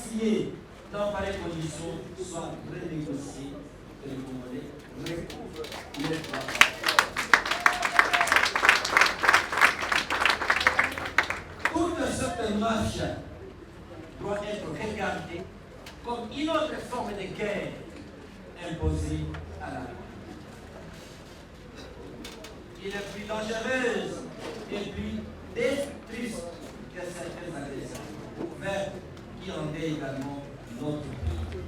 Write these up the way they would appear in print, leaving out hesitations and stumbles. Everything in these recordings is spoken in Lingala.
signé dans pareilles conditions soit renégocié et les Congolais recouvrent les droits. Toute cette marche doit être regardée comme une autre forme de guerre imposée à la loi. Il est plus dangereuse et plus destructrice que certaines agressions ouvertes qui endeuillent également notre pays.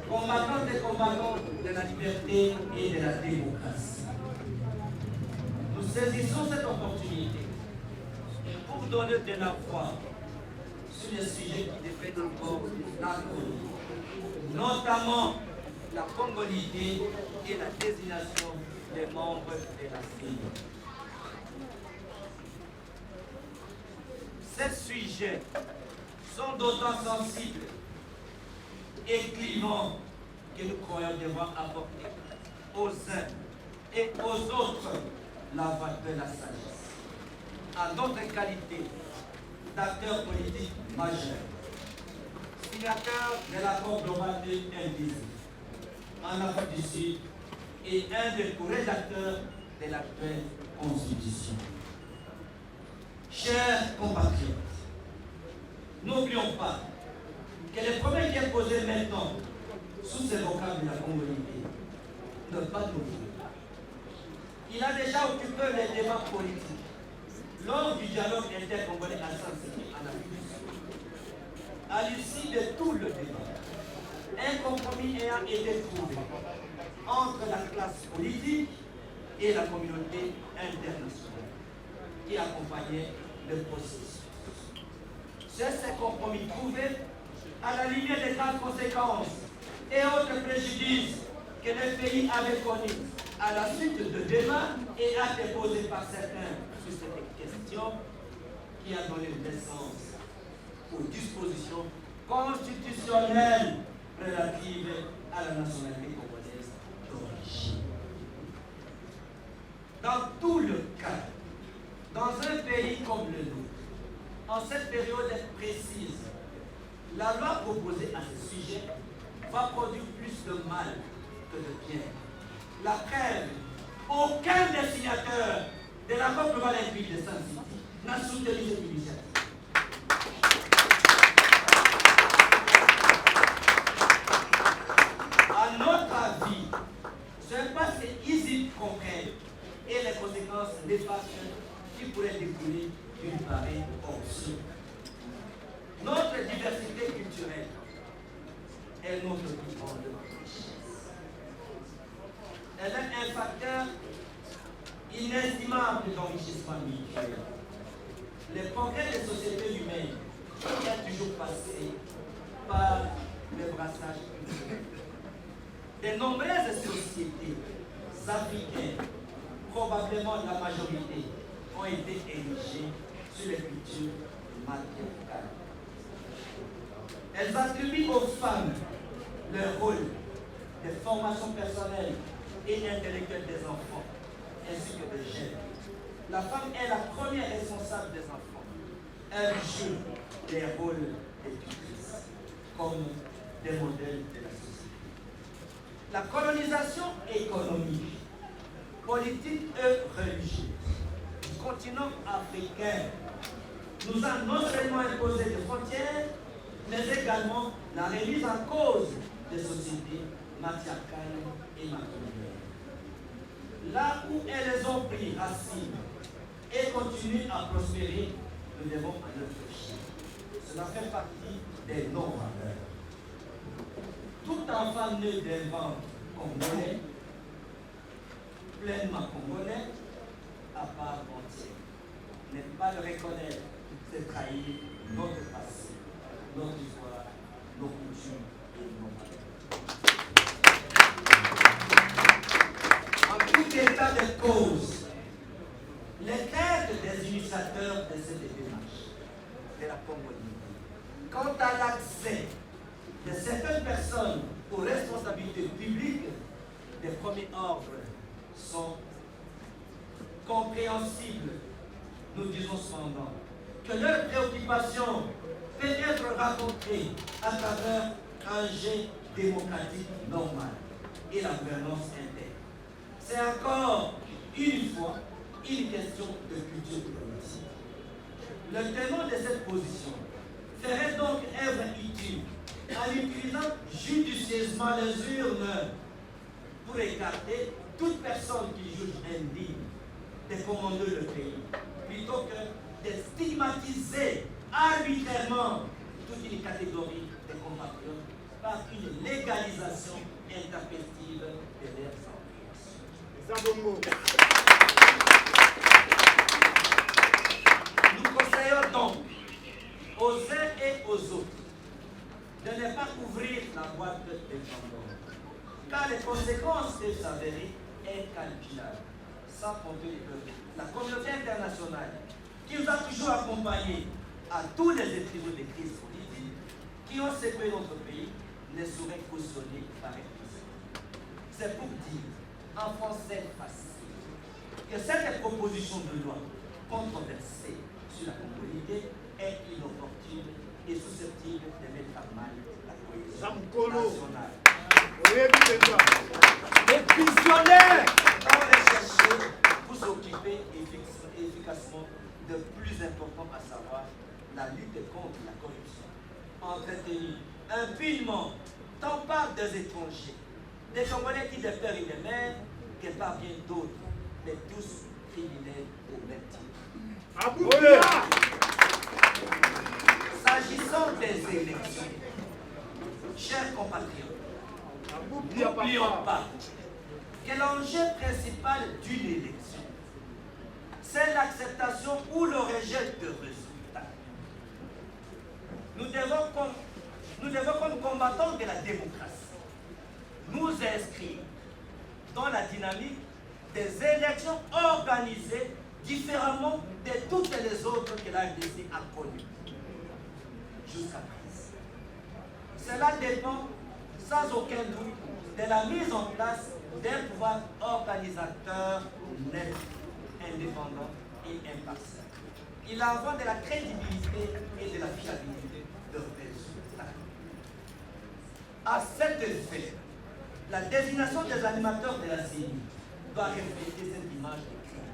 Combattants et combattants de la liberté et de la démocratie, nous saisissons cette opportunité pour donner de la voix sur les sujets qui défendent encore la colonie, notamment la congolité et la désignation des membres de la CENI. Ces sujets sont d'autant sensibles et clivants que nous croyons devoir apporter aux uns et aux autres la voix de la sagesse. À notre qualité d'acteurs politiques majeurs, signataires de l'accord global indivisible en Afrique du Sud et un des co-rédacteurs de l'actuelle Constitution. Chers compatriotes, n'oublions pas que le problème qui est posé maintenant sous ces vocables de la congolité n'est pas nouveau. Il a déjà occupé les débats politiques lors du dialogue intercongolais à Saint-City en Afrique du Sud. À l'issue de tout le débat, un compromis ayant été trouvé entre la classe politique et la communauté internationale qui accompagnait le processus. C'est ce compromis trouvé à la lumière des graves conséquences et autres préjudices que le pays avait connus à la suite de débats et actes posés par certains sur cette question qui a donné naissance aux dispositions constitutionnelles relatives à la nationalité congolaise d'origine. Dans tout le cas, dans un pays comme le nôtre, en cette période précise, la loi proposée à ce sujet va produire plus de mal que de bien. La preuve, aucun des signataires de l'accord global inclus de Saint-City n'a soutenu cette initiative. À notre avis, ce n'est pas ces easy concrètes et les conséquences néfastes qui pourraient découler d'une pareille option. Notre diversité culturelle est notre plus grande richesse. Elle est un facteur inestimable d'enrichissement mutuel. Le progrès des sociétés humaines est toujours passé par le brassage culturel. De nombreuses sociétés africaines, probablement la majorité, ont été érigées sur les cultures matriarcales. Elles attribuent aux femmes le rôle de formation personnelle et intellectuelle des enfants, ainsi que des jeunes. La femme est la première responsable des enfants. Elle joue les rôles d'éducatrice comme des modèles de la société. La colonisation économique, politique et religieuse du continent africain nous a non seulement imposé des frontières, mais également la remise en cause des sociétés matriarcales et matrilinéaires. Là où elles ont pris racine et continuent à prospérer, nous devons en réfléchir. Cela fait partie des non-valeurs. Tout enfant né d'un ventre congolais, pleinement congolais, à part entière, ne pas le reconnaître, c'est trahir notre passé, notre histoire, nos coutumes et nos valeurs. En tout état de cause, les têtes des initiateurs de cette démarche, de la congolité, quant à l'accès de certaines personnes aux responsabilités publiques des premiers ordres sont compréhensibles. Nous disons cependant que leurs préoccupations peut être rencontrée à travers un jeu démocratique normal et la gouvernance interne. C'est encore une fois une question de culture politique. Le tenant de cette position ferait donc œuvre utile en utilisant judicieusement les urnes pour écarter toute personne qui juge indigne de commander le pays, plutôt que de stigmatiser arbitrairement toute une catégorie de compatriotes par une légalisation intempestive de leurs enquêtes. Nous conseillons donc aux uns et aux autres de ne pas ouvrir la boîte de Pandore, car les conséquences peuvent s'avérer incalculables, sans compter que la communauté internationale, qui nous a toujours accompagnés à tous les épisodes de crise politique qui ont secoué notre pays, ne saurait cautionner pareil. C'est pour dire, en français facile, que cette proposition de loi controversée sur la communauté est inopportune et susceptible de mettre à mal la cohésion nationale. Les visionnaires vont les chercher pour s'occuper efficacement de plus important, à savoir la lutte contre la corruption, entretenue impunément tant par des étrangers, des Congolais qui de père et de mère, que par bien d'autres, mais tous criminels au même titre. S'agissant des élections, chers compatriotes, n'oublions pas que l'enjeu principal d'une élection, c'est l'acceptation ou le rejet de résultats. Nous devons, comme combattants de la démocratie, nous inscrire dans la dynamique des élections organisées différemment de toutes les autres que la RDC a connues jusqu'à présent. Cela dépend sans aucun doute de la mise en place d'un pouvoir organisateur net, indépendant et impartial. Il en va de la crédibilité et de la fiabilité de résultats. À cet effet, la désignation des animateurs de la CENI doit refléter cette image de crime.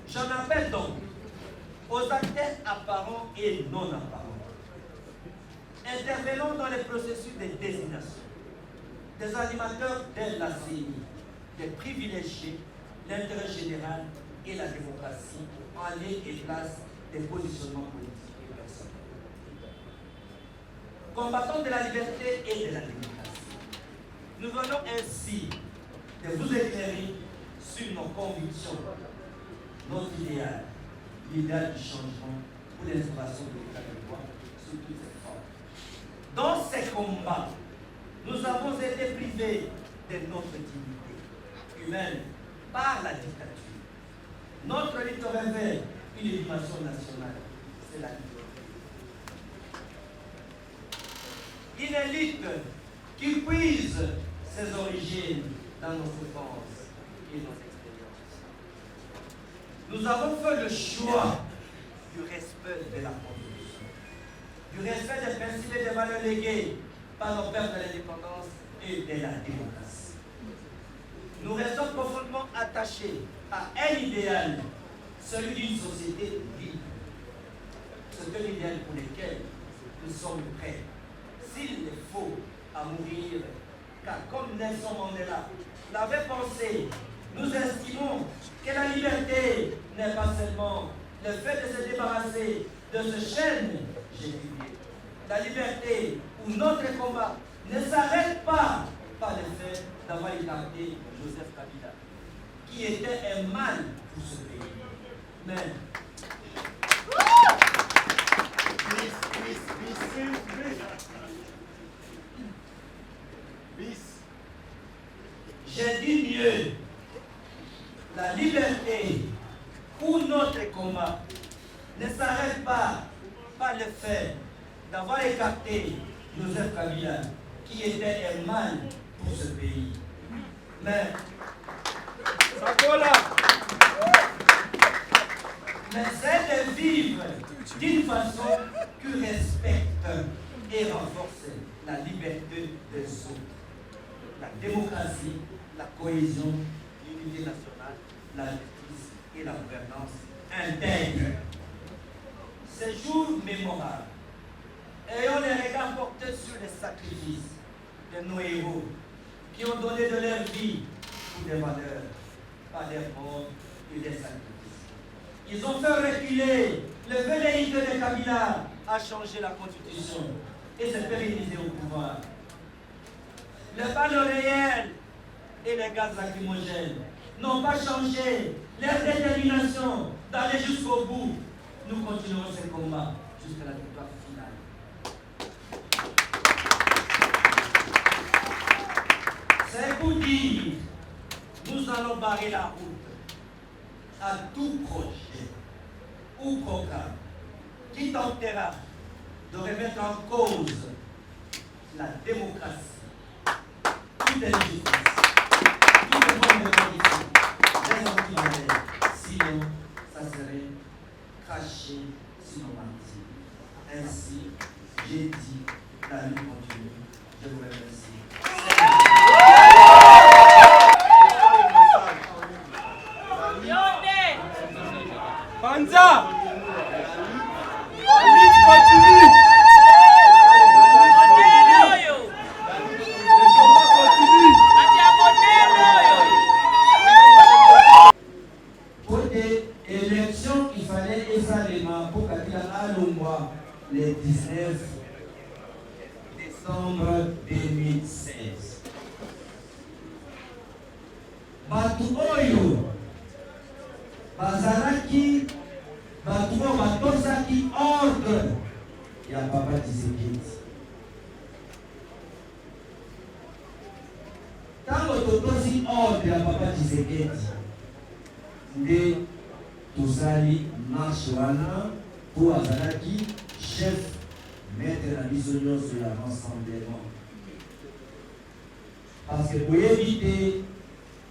J'en appelle donc aux acteurs apparents et non apparents, intervenant dans les processus de désignation des animateurs de la CENI, de privilégier l'intérêt général et la démocratie en lieu et place des positionnements politiques et personnels. Combattants de la liberté et de la démocratie, nous venons ainsi de vous éclairer sur nos convictions, notre idéal, l'idéal du changement pour l'instauration de l'état de droit sous toutes ses formes. Dans ces combats, nous avons été privés de notre dignité humaine par la dictature. Notre lutte revêt une dimension nationale, c'est la lutte. Une lutte qui puise ses origines dans nos souffrances et nos expériences. Nous avons fait le choix du respect de la Constitution, du respect des principes et des valeurs léguées par nos pères de l'indépendance et de la démocratie. Nous restons profondément attachés à un idéal, celui d'une société libre. C'est un idéal pour lequel nous sommes prêts, s'il le faut, à mourir. Car comme Nelson Mandela l'avait pensé, nous estimons que la liberté n'est pas seulement le fait de se débarrasser de ce chêne génétique. La liberté ou notre combat ne s'arrête pas par le fait d'avoir écarté Joseph Kabila, qui était un mal pour ce pays. Mais j'ai dit mieux, la liberté ou notre combat ne s'arrête pas par le fait d'avoir écarté Joseph Kabila, qui était un mal pour ce pays. Mais mais c'est de vivre d'une façon qui respecte et renforce la liberté des autres, la démocratie, la cohésion, l'unité nationale, la justice et la gouvernance intègre. Ces jours mémorables, ayons les regards portés sur les sacrifices de nos héros qui ont donné de leur vie pour des valeurs, par des morts et des sacrifices. Ils ont fait reculer le velléité de Kabila à changer la constitution et se pérenniser au pouvoir. Le panneau réel et les gaz lacrymogènes n'ont pas changé leur détermination d'aller jusqu'au bout. Nous continuerons ce combat jusqu'à la victoire finale. C'est pour dire, nous allons barrer la route à tout projet ou programme qui tentera de remettre en cause la démocratie, toute injustice, toute forme de politique, les anti-valeurs. Sinon, ça serait craché sur nos martyrs. Ainsi, j'ai dit, la lutte continue. Je vous remercie. Panza! La lutte continue! Le combat continue! Pour des élections, il fallait exactement pour Kabila Alongwa le 19 décembre 2016. Batu oyo bazalaki batu oyo batosaki ordre ya Papa Tshisekedi. Tango totosi ordre ya Papa Tshisekedi nde tosali marche wana po azalaki chef maître na biso nyonso ya rassemblement. Parce que boyebi te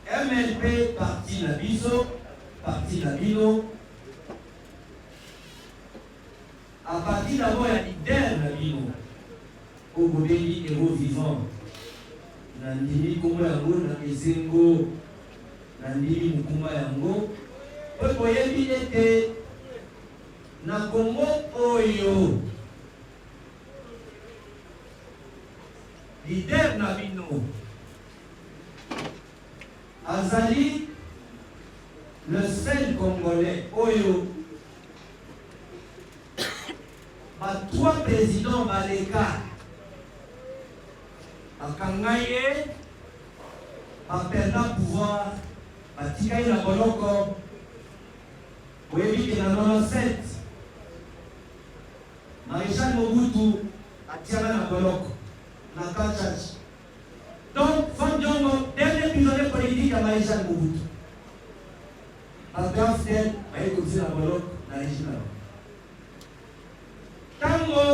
MLP parti na biso, parti na bino, à partir d'abord ya leader na bino oyo bobengi héros vivant. Na ndimi kombo yango na esengo, na ndimi mokuma yango po boyebi ete na Kongo oyo leader na bino azali le seul Congolais oyo ba trois présidents baleka bakanga ye baperda pouvoir batika ye na boloko oyebi ke na 97 Maréchal Mobutu atiaka na boloko na Kachachi. Donc, Fandiongo, dernier prisonnier politique à Maréchal Mobutu. Parce fidèle, il y a aussi la bolok, la régime. Tango,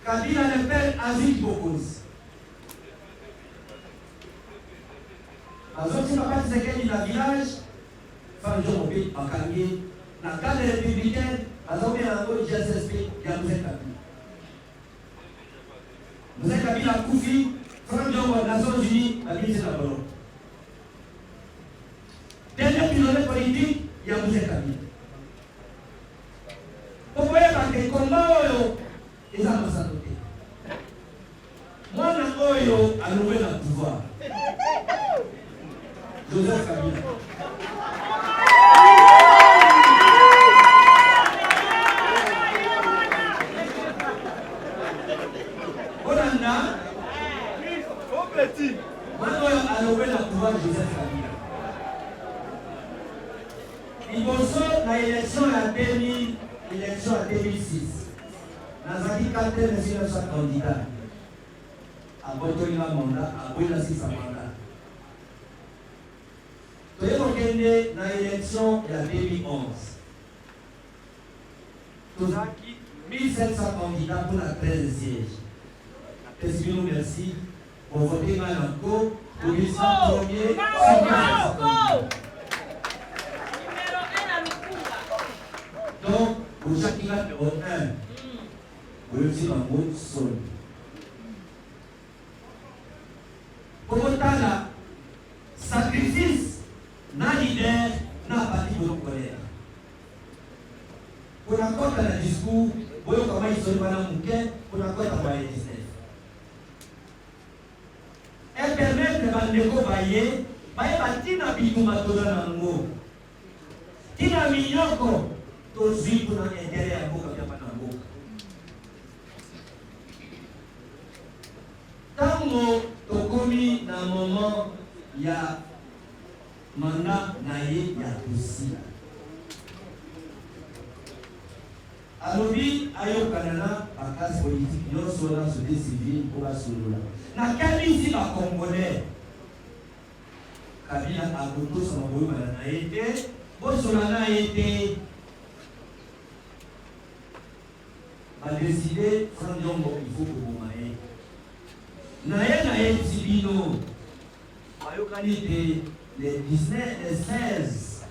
Kabila le père Aziz Bokoz. Parce que si Papa Tshisekedi dans le village, Fandiongo, en Kangé, dans le cadre républicain, parce qu'on est en GSSP, il y a Moussa Kabila. Moussa Kabila Koufi, Fandiongo, Nations Unies, la ministre de la bolok. Dernier prisonnier politique, il y a Moussa Kabila. Vous voyez parce que comment ils ont s'adopté. Moi, je suis à nouveau dans le pouvoir. Joseph Kabila. Olanda. Complète. Moi, je suis à nouveau dans le pouvoir Joseph Kabila. Il y a une élection en 2000, élection en 2006. Nazaki Kante, monsieur le candidat. À Botoïna mandat, à Boïna Sissa mandat. Nous avons gagné dans l'élection en 2011. Nous avons 1700 candidats pour la 13 sièges. Président, merci. Pour voter Malanko, pour le premier. Donc, au chapitre numéro 1, vous le dites en mot sol. Pour autant, sacrifice, n'a leader, n'a parti pour nous connaître. Pour encore dans le discours, vous voyez comment ils sont dans le pour encore dans le 19. Elle permet de bandeko baye, baye batina bikuma toza nango. Tina minyoko, tozwi pour l'intérêt à boka ya banango. Tango tokomi na moment ya manda na ye ya kusila. Alobi ayokana na bakasi politique nyonso na société civile pour basolola. Na kabisi ba congolais. Kabila akoto sama boyo na ete, bosola na ete. Ba décider sans yombo il faut que vous maye. Na ye tibino. Ayokani te les 16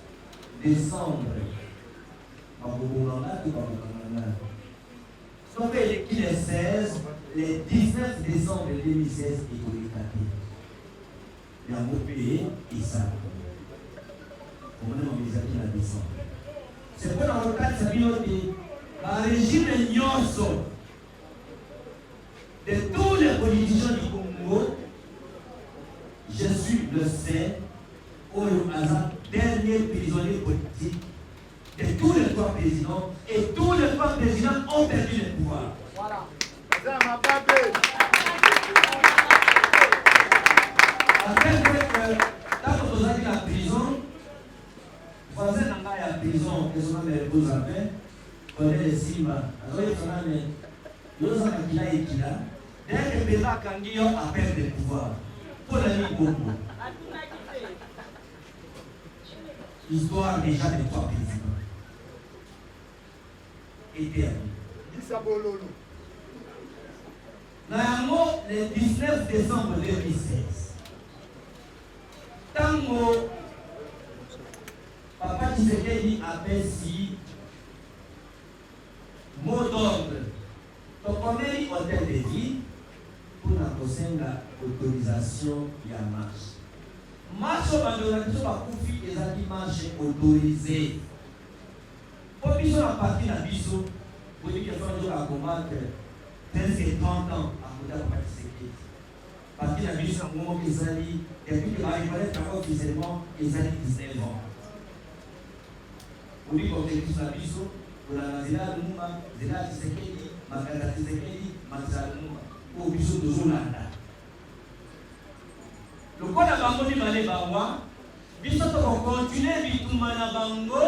décembre. Sauf qu'il est 16, le 19 décembre 2016, il faut les taper. Il y a un mot payé et ça. On a mobilisé la décembre. C'est pour dans le cas de Sabinoté, le régime Nyonso, de tous les politiciens du Congo, je suis le seul, au hasard, dernier prisonnier politique. Et tous les trois présidents, et tous les trois présidents ont perdu le pouvoir. Voilà. Après que, quand on a dit la prison, voisin n'a pas la prison, et son nom est Beaux Affaires, on est les Simba. Alors il faut aller, nous avons Kila et Kila. Dès que Béla Kangio a perdu le pouvoir, pour la nuit beaucoup. Histoire déjà des trois présidents. Le 19 décembre 2016, Tango, Papa Tshisekedi appelle si mot d'ordre. Donc, on est hôtel de ville pour la autorisation de la marche. Marche au bandolation va confier les acquis marches autorisés. Pour que la partie de la biso, vous dites qu'il faut combattre presque 30 ans à côté de la Tshisekedi. Partie de la biso, à un moment qu'ils allaient, depuis que Marie-Paulette a officiellement, ils allaient 19 ans. Vous dites qu'on fait la biso, pour la Zéla de Mouma, Zéla Tshisekedi, Makala Tshisekedi, Makala Mouma, pour biso de Zolanda. Le code à Bango du Malé Bawa, biso pour continuer Bitumana Bango.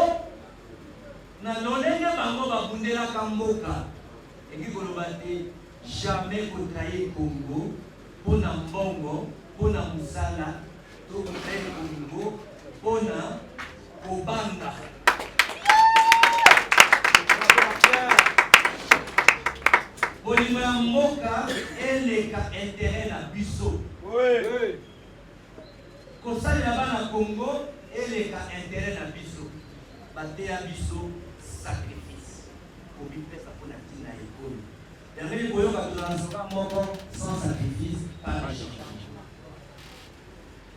Na lolenge bango babundela kamboka eki koloba te jamais kotraye Congo pona mbongo pona musala to kotraye Congo pona kobanga bolimo ya mboka eleka intérêt na biso kosalela bana Congo eleka intérêt na biso bateya biso sacrifice pour vivre ça pour la tina école. Et après les voyons quand on a mort sans sacrifice par les gens.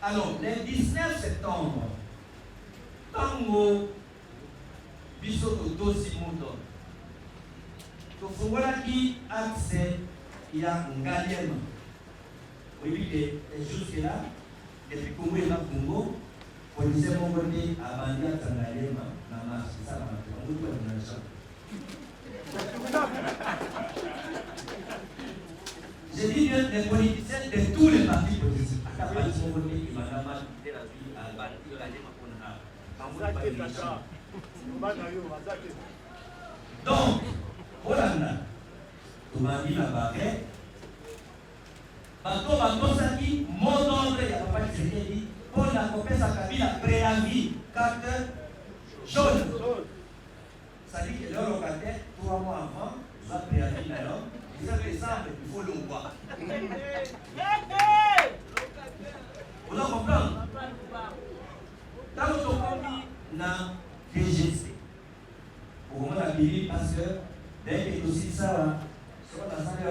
Alors le 19 septembre, tango biso toto simoto. To fongola qui accès il y a un galien. Oui que jusque là depuis Congo et la Congo pour disait mon côté à Bandia Tangalema. Je dis bien les politiciens de tous les partis politiques. Donc, Hollanda, tu m'as dit la barrette. Bateau Saki, mot d'ordre, il y a pas de Tshisekedi, pour la copie sa Kabila préavis, carte jaune. Ça dit que leur locataire, 3 mois avant, va préavis d'ailleurs, ils ont fait ça, il faut le voir. Vous en comprenez? Dans notre commis, na DGC, au moment de la que dès que aussi ça, ce qu'on a senti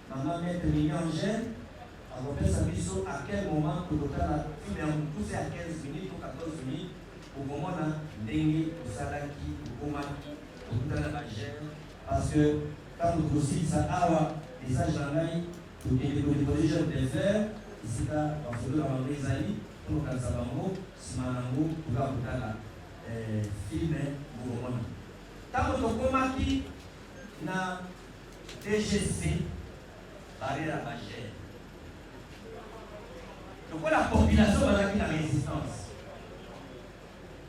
maman mettre mignon en gêne, on va faire sa mission à quel moment pour le temps, pousser à 15 minutes ou 14 minutes, au moment là, dengue, au salaki, au coma, au temps de la gêne, parce que quand nous aussi ça a des sages en ligne, pour que les jeunes de faire, ici là, on se doit avoir des amis, pour nous faire ça, si manango, pour voir le film, au moment. Quand on commence na DGC, barrière à Bagère. Donc la population va avoir la résistance.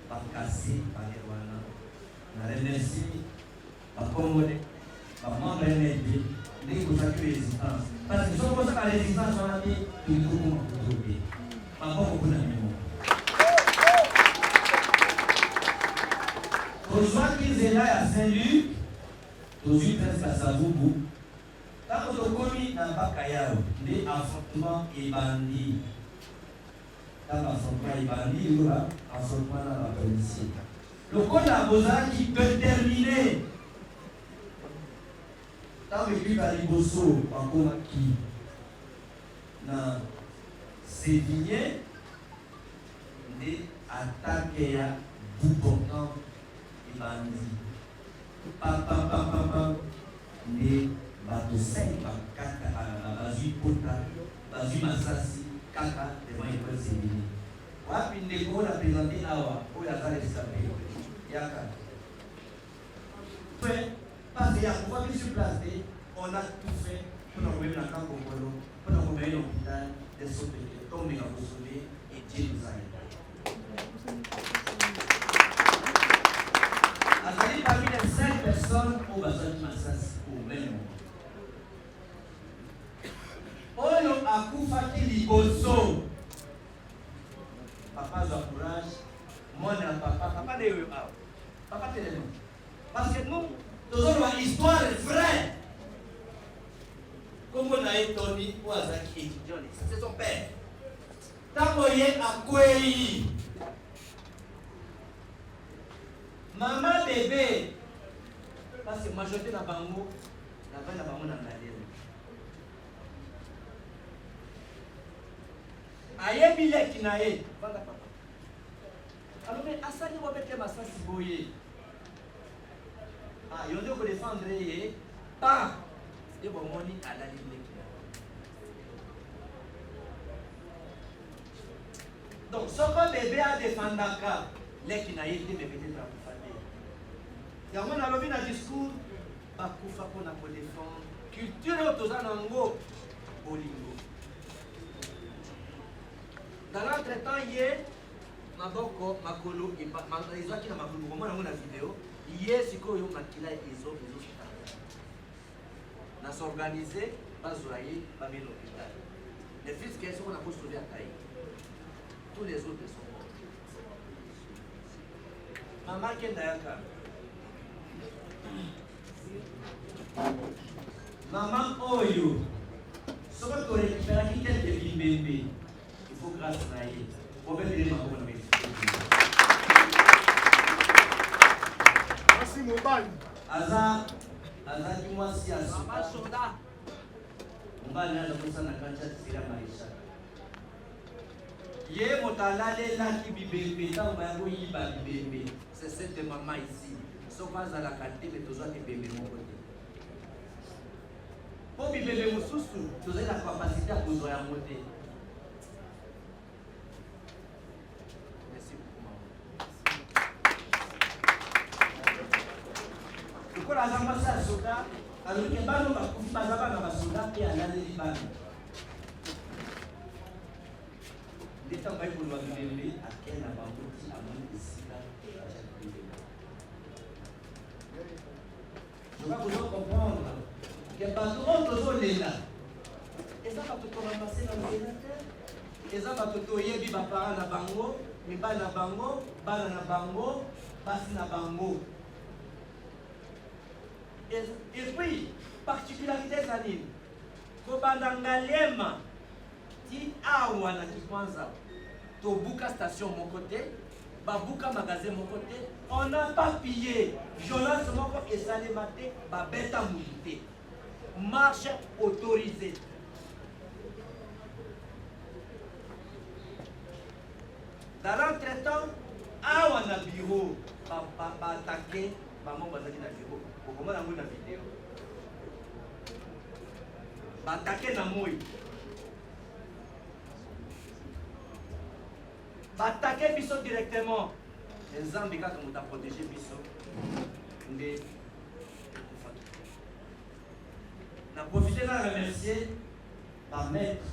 Pas casser, pas les wana. Na remercie, pas commoder, pas membre MLB, dès que vous avez résistance. Parce que si on pense à la résistance, on a dit que nous pouvons trouver. Pas beaucoup de mémoire. Rejoins qu'ils est là à Saint-Luc, toujours presque à Savubu. Quand on a commis dans Bakayao, les affrontements et bandits. Quand l'affrontement est bandit, il y aura affrontement dans la police. Le code a besoin qui peut terminer. Quand le club à Liboso, encore qui dans Sévigné, les attaques à Boubotan et bandits. Pam, les bateaux 5, 4, Bazu Pota, Bazu Massassi, Kaka, devant l'école Sévigné. Wapi Ndeko l'a présenté Awa, pour la salle escapée. Yaka. Parce qu'il y a pouvoir qui sur place, on a tout fait pour nous remettre dans le camp Congolo, pour nous remettre l'hôpital, des sautés, comme nous avons sauvé, et Dieu nous a aidés. Alors, parmi les 5 personnes, au besoin de Massas au même moment. Oyo akufaki liboso. Papa doit courage. Moi, papa de yo. Papa téléphone. Parce que nous, nous avons une histoire vraie. Comme on a étonné, ou Azaki étudiant, c'est son père. Tamoye Akwei. Maman bébé. Parce que majorité na bango, na bango na ngalelo. Ayebi leki na ye. Vanda papa. Alors mais asali wa bete masasi boye. Ah, il y a ko défendre ye. Pas. Et bon moni ala leki. Donc ce que bébé a défendaka leki na ye te bébé te trapufande. Yango na lobi na discours bakufa pona ko défendre culture toza nango bolingo. Dans l'entretemps, hier, Maboko, Makolo, et Izaki na Makolo, comment on a la vidéo, hier, c'est quoi, Makila et Iso, on a s'organisé, pas Zoaïe, pas bien l'hôpital. Les fils qui sont, on a construit à Taï. Tous les autres sont morts. Maman, qui est d'ailleurs, Maman, Oyo, ce que tu récupères, qui est de bébé. Il faut grâce à elle. On va dire Merci mon bail. Aza dis-moi si à soda. On va aller à la maison na kancha tsira maisha. Ye motalale la ki bibembe ta mbango yiba bibembe. C'est cette maman ici. Sauf à la qualité mais toujours des bébés mon côté. Pour bibembe mususu, tu as la capacité à poser à monter. La zamba sa soda, alors que bano ba kufi bazaba na basoda pe alale libano. L'état va pour nous donner à quel abandon à mon ici là. Je vais vous comprendre que patron toujours est là. Et ça va tout ramasser dans l'ordinateur. Et ça va tout yebi ba parents na bango, mi ba na bango, bana na bango, basi na bango. Et puis, particularité zanini, kobanda ti awa na kikwanza, tobuka station mon côté, babuka magasin mon côté, on n'a pas pillé. Violence moko esale maté, babeta moudité. Marche autorisée. Dans l'entretemps, awa na bureau, attaqué, maman bazaki na bureau. Comment on a vu la vidéo? Attaqué na moi. Attaquer biso directement. Les hommes quand on t'a protégé biso. Mais na profiter de remercier par maître,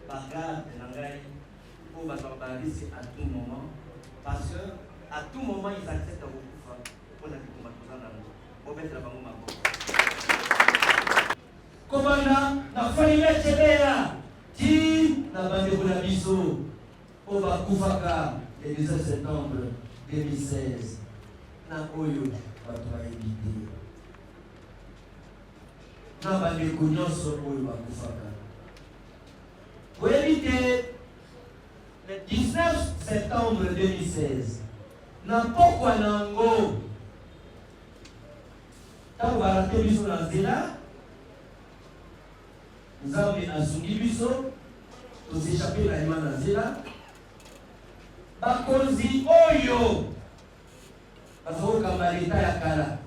par garde Nangai pour ici à tout moment. Parce que à tout moment ils acceptent beaucoup pour la commandant, na failli mettre qui n'a pas de biso. On va Koufaka le 17 septembre 2016. Na oyo va éviter. Na ba de kunyoso oyo va Koufaka. Pour éviter le 19 septembre 2016. Na pokwa nango. Tant va rater biso na zela. Nzambe asungi biso. Tous échapper la imana zela. Bakonzi oyo bazokamba leta ya kala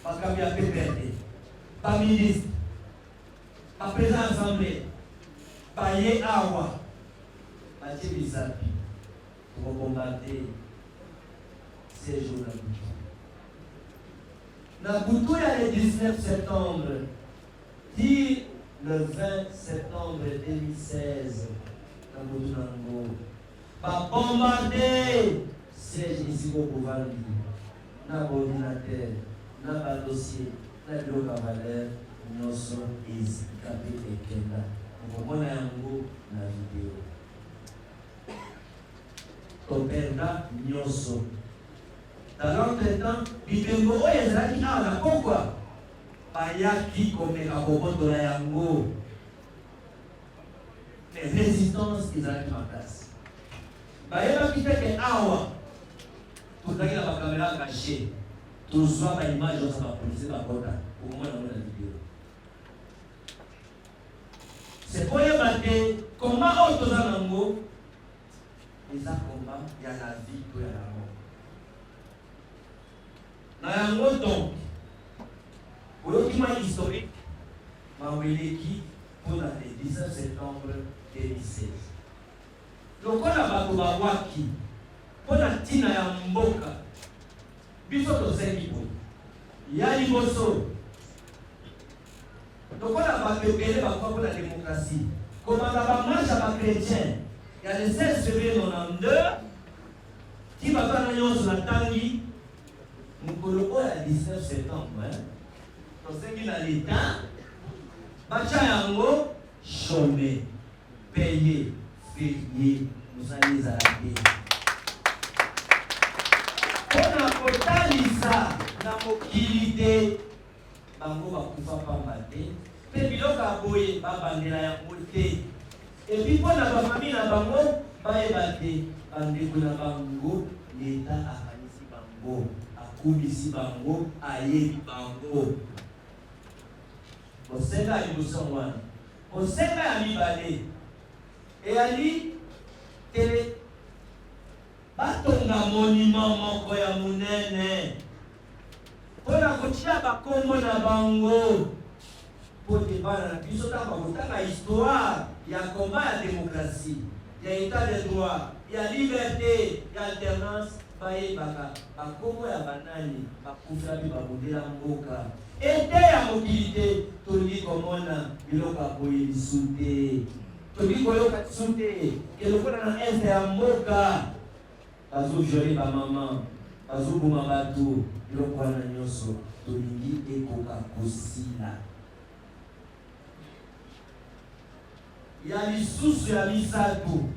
bakambi ya PPRD baministre baprésident assemblée baye awa batie bisapi tokobombarde ces jours na butu ya le 19 septembre dit le 20 septembre 2016 na butu nango va bombarder siège ici au pouvoir na ordinateur, na dossier, na bureau cavalier, nous sommes escapés et kenda. Nous avons na vidéo. Topenda nyoso. Dans l'entretemps, bibengo oyo ezalaki awa na pokwa bayaki komeka kobotola yango. Mais résistance ezalaki makasi. Bayeba kiteke awa tozalaki na bakamera caché tozwa baimage osa bapolisi bakota okomona ngo na video. C'est koyeba te komba oyo toza nango eza komba ya la vie to ya la mort. Na yango donc oyoki mwa historique maweleki mpona le 19 septembre 2016. Lokola bato bawaki mpona ntina ya mboka biso tosengi boye ya liboso lokola bato ebele bakufa mpona démocratie komanda bamarshe ya bachrétien ya le 16 février 92 ti bato wana nyonso natangi mokolo oyo ya 19 septembre tosengi na leta batya yango chômé payé férié mosali ezala te mpona kotalisa na mokili te bango bakufa pamba te mpe biloko ya boye babandela yango te epi mpona bafamile na bango bayeba te bandeko na bango leta akanisi bango akumisi bango ayebi bango kosenga ya liboso wana kosenga ya mibale eyali tele batonga monument moko ya monene mpona kotia bakombo na bango mpo te bana na biso ntango bakotanga histoire ya komba ya démocratie ya état de droit ya liberté ya alternance bayebaka bakombo ya banani bakufela mpe babundela mboka ete ya mokili te tolingi komona biloko ya boye lisu te tolingi koyoka lisu te kelokola na este ya mboka bazojore bamama bazoboma bato biloko wana nyonso tolingi ekoka kosila ya lisusu ya misato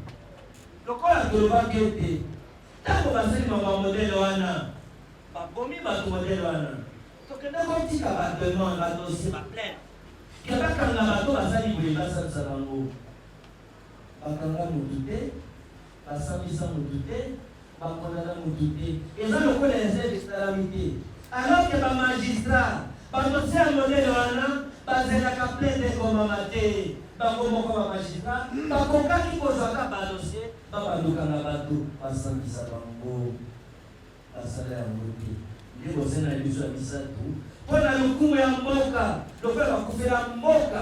lokola tolobaki ete ntango basali mama modele wana babomi bato modele wana tokenda kotika bademande badosie baplainte ke bakanga bato basali boye basalisa bango bakanga motu te basambisa motu te, bakondana motu te. Eza lokola eza extrémité. Alors que bamagistrat badosie ya modele wana bazelaka plainte ekomama te, bango moko bamagistrat bakokaki kozwaka badosie babandukanga bato basambisa bango basala yango te. Nde bozena na biso ya misatu mpo na lokumu ya mboka lokola bakufela mboka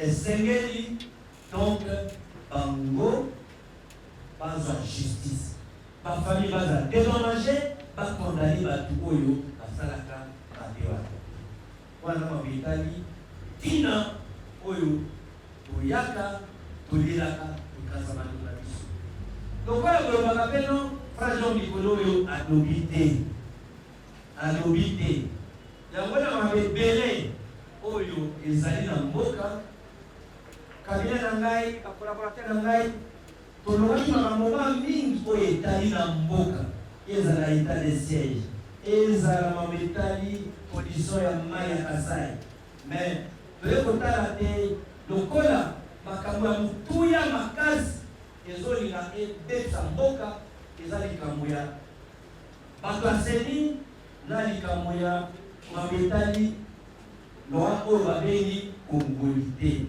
esengeli donc bango bazwa justice, bafamille baza dédommagé, bakondani bato oyo basalaka mabe wana. Wana mabetali tina oyo toyaka tolelaka tokasamani na biso lokola kolobaka peno frajon likolo oyo alobi te yango na mabe ebele oyo ezali na mboka. Kabine na ngai bakolaborateur na ngai tolobaki makambo mingi oyo etali na mboka, ezala etat de siège, ezala mametali condition ya mai ya Kasai, mais toye kotala te lokola makambo ya mutuya makasi ezolinga ebetisa mboka, eza likambo ya bato ya seni na likambo ya mametali loa oyo babengi kongolite.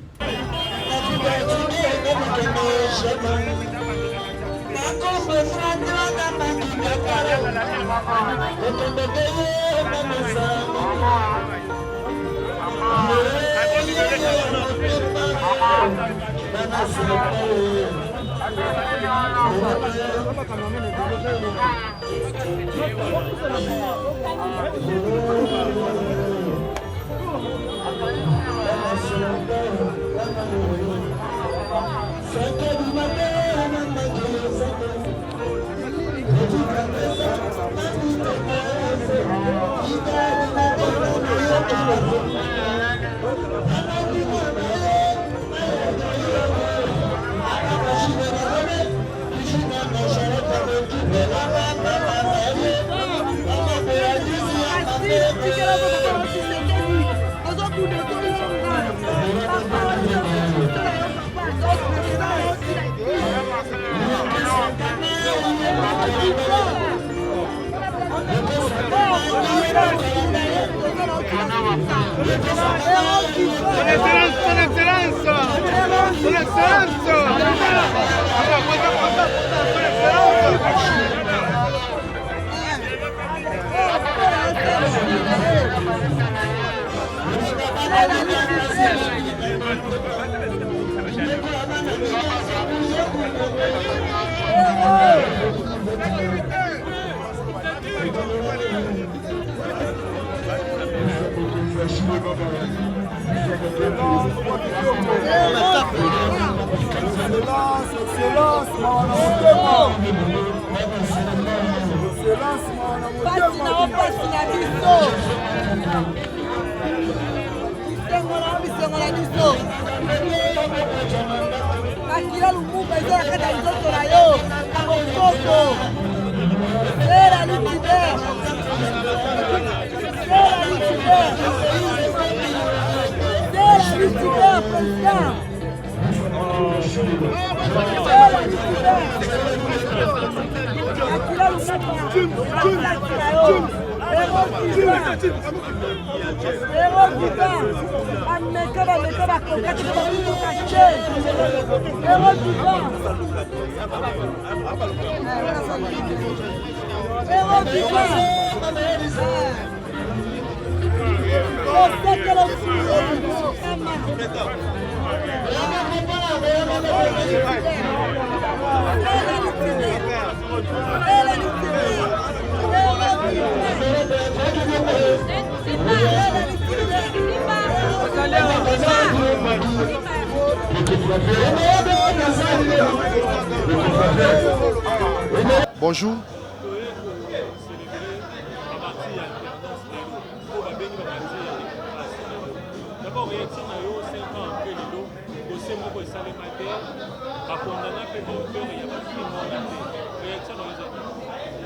Bonjour.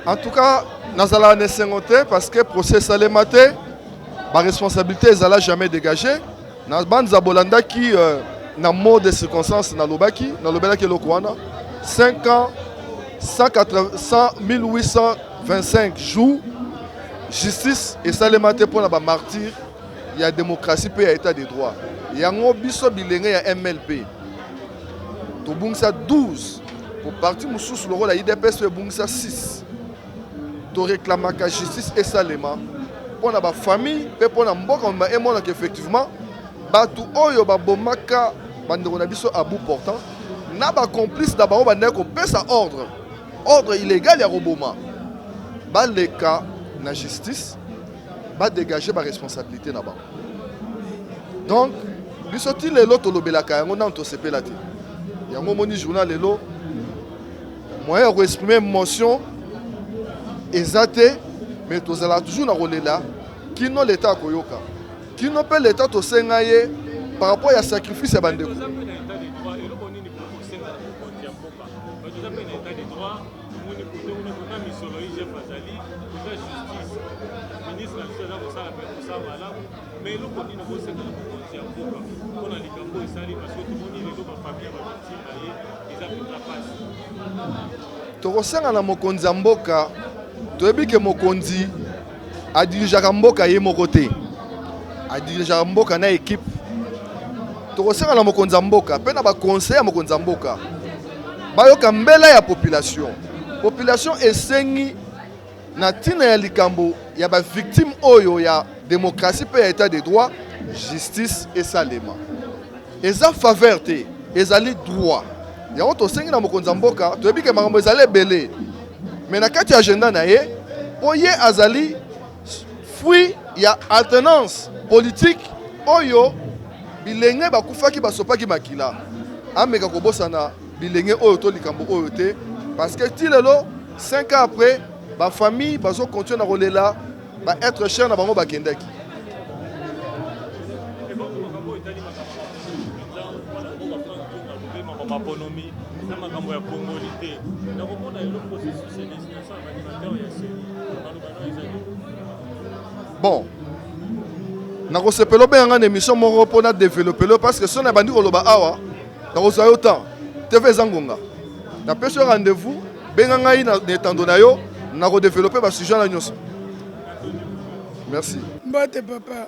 En tout cas, nous allons nous parce que le procès Salématé, la responsabilité n'est jamais dégagée. Nous avons qui, dans le mot de circonstances, dans le 5 ans 1825 jours, justice et salemate pour la martyr, il y a démocratie et état de droit. Il y a un biso bilenge ya MLP. To bungsa 12 pour parti mususu le rôle la IDPS to bungsa 6. To réclamer la justice et salema pour la famille et pour la mboka on et mon effectivement batu oyo ba bomaka bandeko na biso à bout portant na ba complice d'abord ba ndeko pesa ordre illégal ya roboma ba le cas na justice ba dégager ba responsabilité na ba. Donc bisoti lelo to lobelaka yango na to sepela te yango moni journal lelo moyen de exprimer émotion exacte mais tozala toujours na rolela kino l'état koyoka kino pe l'état to sengaye par rapport à sacrifice ya bandeko. Tokosenga na mokonzi ya mboka toyebi ke mokonzi adirijaka mboka ye moko te adirijaka mboka na équipe. Tokosenga na mokonzi ya mboka pe na baconseil ya mokonzi ya mboka bayoka mbela ya population esengi na ntina ya likambo ya bavictime oyo ya démocratie pe ya état de droit justice esalema eza faveur te ezali droit yango tosengi na mokonzi ya mboka toyebi ke makambo ezali ebele me na kati ya agenda na ye po ye azali fruit ya alternance politique oyo bilenge bakufaki basopaki makila ameka kobosana bilenge oyo to likambo oyo te parce que ti lelo 5 ans après ba famille bazo continuer na rolela ba être cher na bango bakendaki. Bon, nakosepelo benga na émission moko pona développer parce que son abandi koloba awa nakozwa yo temps TV Zangonga na pese rendez-vous benga ngai na etando na yo nako développer ba sujet na nyonso. Merci. Mbote papa.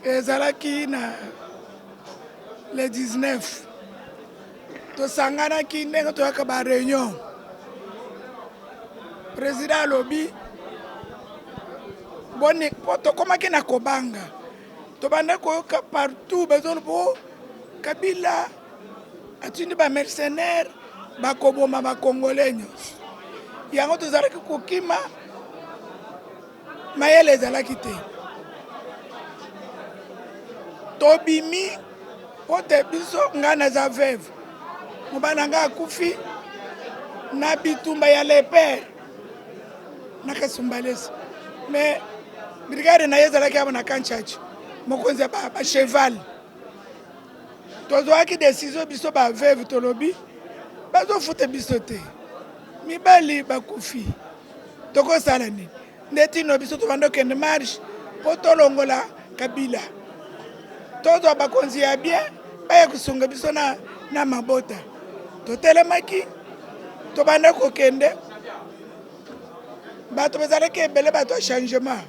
Ezalaki na le 19 tosanganaki ndenge toyaka ba réunion président alobi boni po tokomaki na kobanga tobanda koyoka partout besoin po Kabila atindi ba mercenaire bakoboma bakongolais nyonso yango tozalaki kokima mayele ezalaki te tobimi pote biso nga naza veuve mobana nga akufi na bitumba ya lepere nakasumbalesa mais brigade na ye ezalaki abo na kanchachi mokonzi ya bacheval tozwaki décision biso baveuve tolobi bazofuta biso te mibali bakufi tokosala nini nde tino biso tobanda okende marche mpo tolongola Kabila tozwa bakonzi ya bien baya kosunga biso na mabota totelemaki tobanda kokende bato bazalaki ebele bato ya changement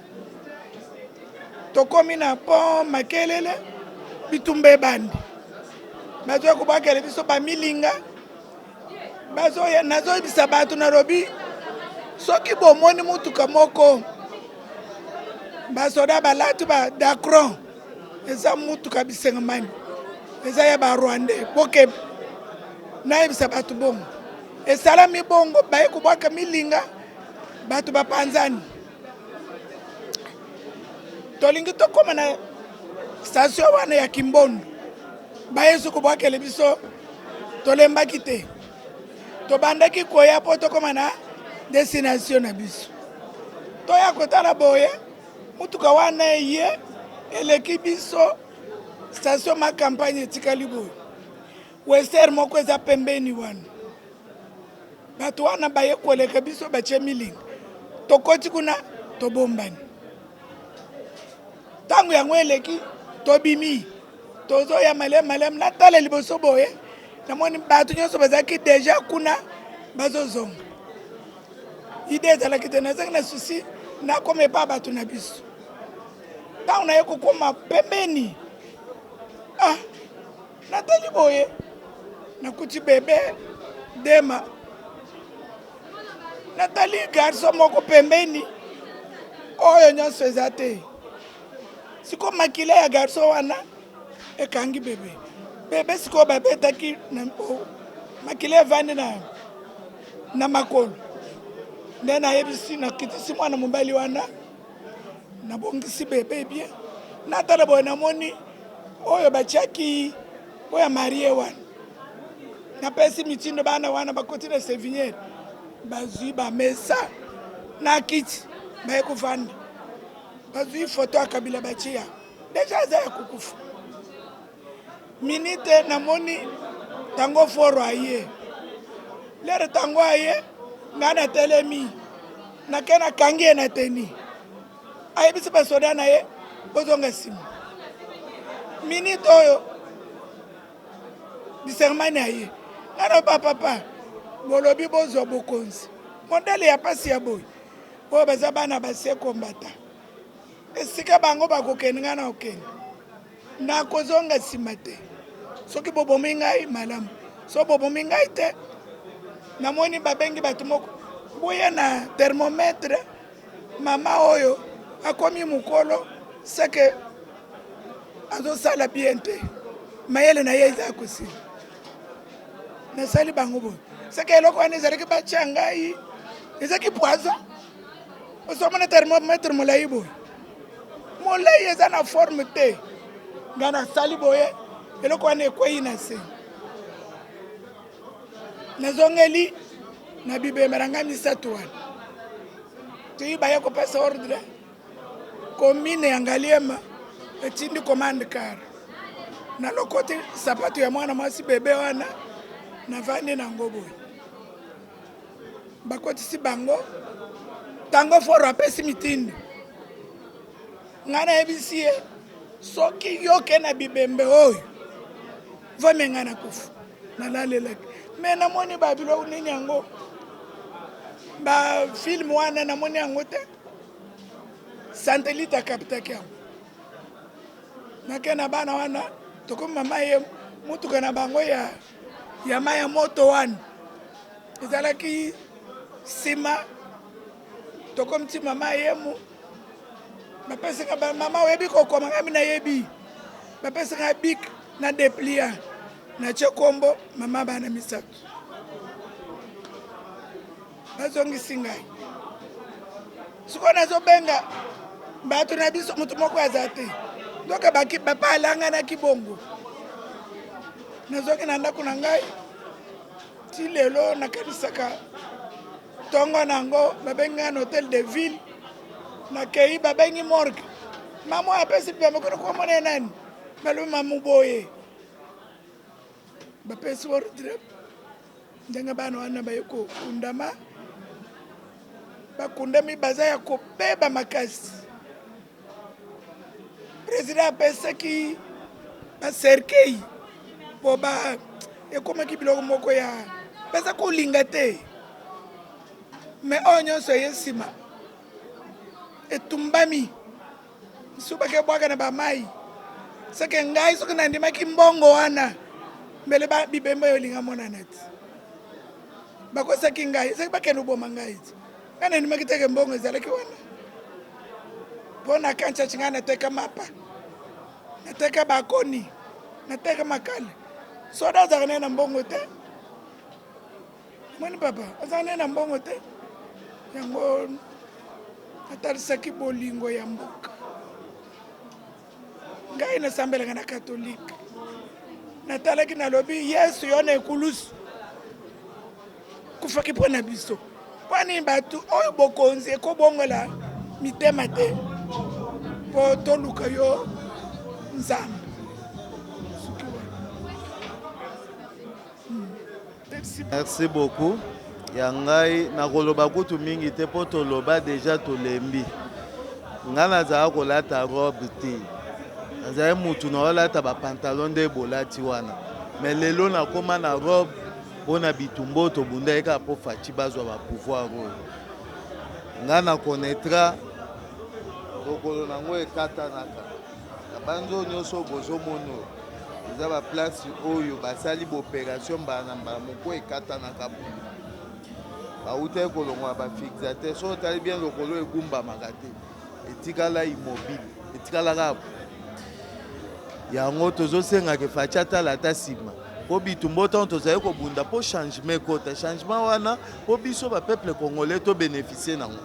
tokomi na pont Makelele bitumba ebandi bazoya kobwakela biso bamilinga nazoyebisa bato na lobi soki bomoni mutuka moko basoda balati ba Dacron eza mutuka bisengamani eza ya ba Rwandais boke nayebisa bato bongo esalami bongo baye kobwaka milinga bato bapanzani tolingi tokoma na station wana ya Kimbondo baye su kobwakela biso tolembaki te tobandaki koya po tokoma na destination na biso toya kotala boye mutuka wana ye eleki biso station ma campagne etikali boye wester moko eza pembeni wana bato wana baye koleka biso batie milinga tokoti kuna tobombani ntango yango eleki tobimi tozoya malemu natala liboso boye namoni bato nyonso bazalaki deja kuna bazozonga ide ezalaki te nazalaki na susi nakoma epa bato na biso ntango naye kokoma pembeni natali boye nakuti bebe dema natali garso moko pembeni oyo nyonso eza te siko makila ya garso wana ekangi bebe sikoyo babetaki makila evandi na makolo nde nayebisi nakitisi mwana mobali wana nabongisi bebe bien natala boye namoni oyo batiaki oyo marie wana napesi mitindo bana wana bakoti na seviniere bazwi bamesa na kiti baye kuvanda bazwi foto ya kabila batia deja aza ya kukufa minite namoni tango foro aye lere tango aye nga na telemi nake nakangi ye na teni ayebisi basoda na ye bozonga nsima minite oyo disermani aye nga na papa bolobi bozwa bokonzi mondele ya pasi ya boye oyo baza bana basie kombata esika bango bakokende nga na okende nakozonga nsima te soki bobomi ngai malamu so bobomi ngai te namoni babengi bato moko boye na thermometre mama oyo akomi mokolo seke azosala bien te mayele na ye eza kosila nasali bango boye seke eloko wana ezalaki batia ngai ezaki poison osomona thermometre molai boye molai eza na forme te nga nasali boye eloko wana ekwei na se nazongeli na bibemela nga misato wana toyi baye kopesa ordre komine ya ngaliema etindi commande car na lokoti sapato ya mwana mwasi bebe wana navandi nango boye bakotisi bango tango foro apesi mitindo nga nayebisi ye soki yoke na bibembe oyo vamenga na kufu nalalelaki me namoni babilo nini yango bafilme wana namoni yango te satelite akapitaki yango nake na bana wana tokomi mama ye mutuka na bango ya mai ya moto wana ezalaki nsima tokomi ti mama yemu bapesaka mama oyebi kokoma ngami nayebi bapesaka bik na deplia na tie kombo mama bana misato bazongisi ngai sikoyo nazobenga bato na biso moto moko aza te doka bapa alanganaki bongo nazoki na ndako na ngai ti lelo nakanisaka tongo nango babengi ngai na hotel de ville nakei babengi morgue mama oyo apesi pembe kono komona nani balobi mamu boye bapesi ordre ndenge bana wana baye kokundama bakundami baza ya kobeba makasi président apesaki baserkei po ekomaki biloko moko ya baza kolinga te me oyo nyonso eye nsima etumbami misu bakebwaka na bamai seke ngai soki nandimaki mbongo wana mbele bibembe oyo linga monana ti bakosaki ngai seki bakende oboma ngai ti ngai nandimaki teke mbongo ezalaki wana mpo na kanchachi ngai nateka mapa nateka bakoni nateka makale soda azalaka ne na mbongo te moni papa azalaka ne na mbongo te yango atalisaki bolingo ya mboka ngai nasambelaka na katolike natalaki nalobi yesu yo na ekulusu kufaki mpo na biso Poni batu oyo bokonzi ko bongola mitema te po toluka yo nzambe. Merci beaucoup. Yangai nakoloba kutu mingi te po toloba déjà tolembi. Ngana za kolata robe te. Azaye mutu na olata ba pantalon de bolati wana. Mais lelo na koma na robe pona bitumbo to bunda eka po fachi bazwa ba pouvoir oyo. Ngana connaîtra lokolo nango ekata naka. Banzo nyoso bozo mono. Za ba place oyo basali ba opération bana moko ekata naka. Ba ute kolongwa ba fixateur so tali bien lokolo egumba makate. Etikala immobile, etikala rabo. Yango tozo senga ke fachata la tasima. Po bitumbo tanto zaye ko bunda po changement kota changement wana po biso ba peuple congolais to bénéficier nango.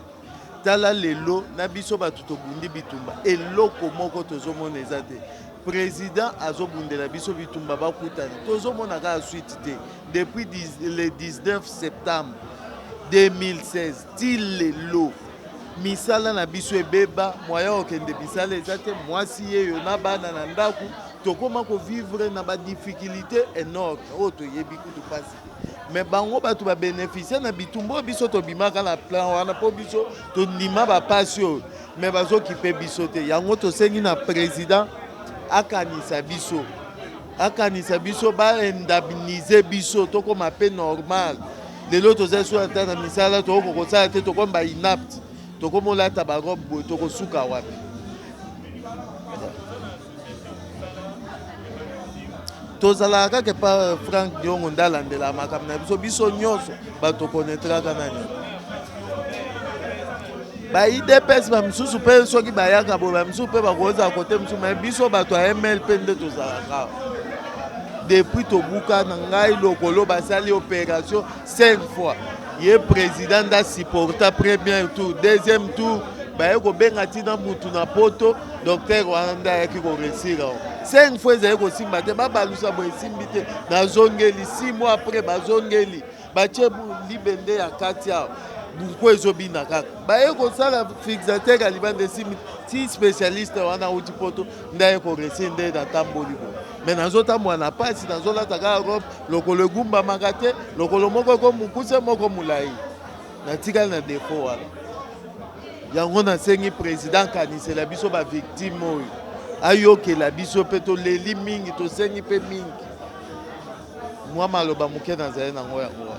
Tala lelo na biso ba tuto bundi bitumba eloko moko tozo mona ezate. Président azo bundela biso bitumba ba kutana. Tozo mona ka suite te depuis le 19 septembre 2016 til lelo. Misala na biso ebeba moya okende bisala ezate mwasi yeyo na bana na ndaku tokoma ko vivre na ba difficulté énorme oto yebi kutu pasi mais bango batu ba bénéficier na bitumbo biso to bimaka na plan wana po biso to ndima ba passion mais bazo kipe biso te yango to sengi na président akanisa biso ba indemniser biso to koma pe normal lelo to zeso ata na misala to ko kosala te to komba inapte Toko la tabarob toko suka wapi. Tozala kaka pa Frank Diongo ndala ndela makamna biso nyonso ba to connaîtra kanani. Ba IDPS ba msusu pe soki ba yaka bo ba msusu pe ba koza côté msusu mais biso ba to MLP nde tozala ka. Depuis to buka na ngai lokolo basali opération 5 fois. Le président da supporta premier tour, deuxième tour, ba ko benga tina mutu na poto, docteur Wanda yaki ko réussir. 5 fois ils ko simba te ba balusa bo simbite na zongeli 6 mois après ba zongeli. Ba chebu libende ya katia. Buko ezobina kaka. Ba ko sala fixateur alibande si spécialiste wana uti poto ndaye ko réussir nde na tamboli bo. Mais nazota mwana pasi nazola taka robe lokolo gumba makate lokolo moko ko mukuse moko mulai natika na défaut wala yango na sengi président kanisela biso ba victime oyo ayoke la biso peto leli mingi to sengi pe mingi mwa maloba muke na zaye nango yango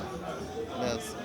merci.